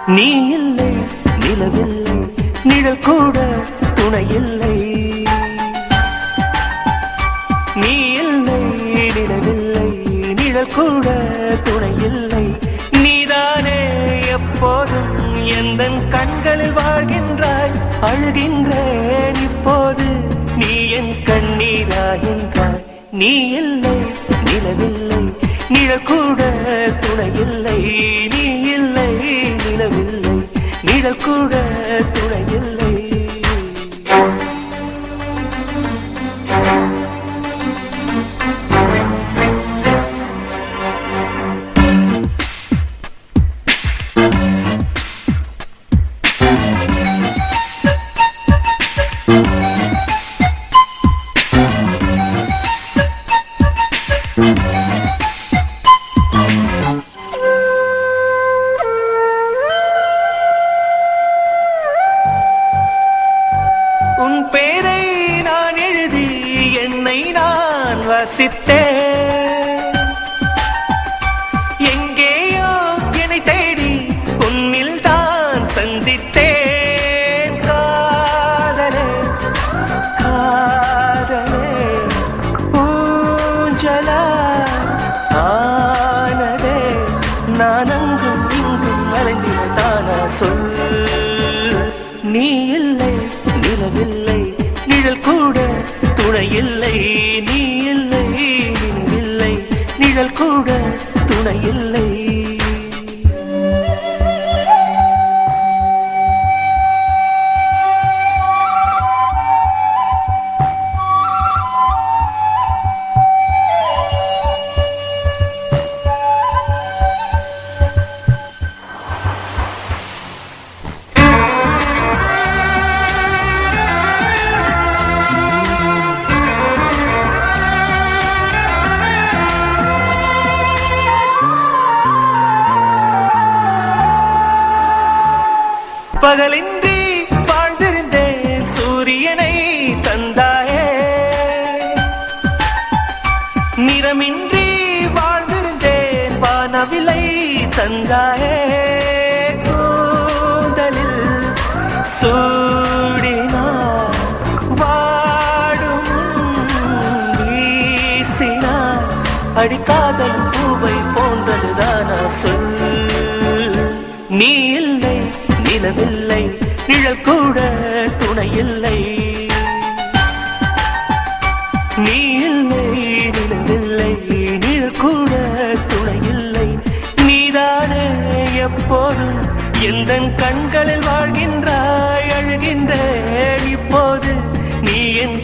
நீ இல்லை நிலவில்லை நிழல் கூட துணையில்லை நீ இல்லை நிலவில்லை நிழல் கூட துணையில்லை நீதானே எப்போதும் எந்தன் கண்களில் வாழ்கின்றாய் அழுகின்றேன் இப்போது நீ என் கண்ணீராகின்றாய் நீ இல்லை நிலவில்லை நிழல் கூட துணையில்லை நீ இல்லை நிலவில்லை நிழல் கூட துணையில்லை உன் பேரை நான் எழுதி என்னை நான் வசித்தேன் எங்கேயோ என்னை தேடி உன்னில் தான் சந்தித்தேன் காதலே காதலே ஊஞ்சலா ஆனதே நான் அங்கும் இங்கும் மறைந்திருந்தானா சொல் நீ இல்லை நிலவில்லை நிழல் கூட துணையில்லை நீ இல்லை நிலவில்லை நிழல் கூட துணையில்லை பகலின்றி வாழ்ந்திருந்தேன் சூரியனை தந்தாயே நிறமின்றி வாழ்ந்திருந்தேன் வானவிலை தந்தாயே கூந்தலில் சூடினார் வாடும் வீசினார் அடிக்காதல் பூவை போன்றதுதானா சொல் நீ இல்லை நிலவில்லை நிழல் கூட துணையில்லை நீ இல்லை நிலவில்லை நிழல் கூட துணையில்லை நீதானே எப்போதும் எந்தன் கண்களில் வாழ்கின்றாய் அழுகின்றேன் இப்போது நீ என்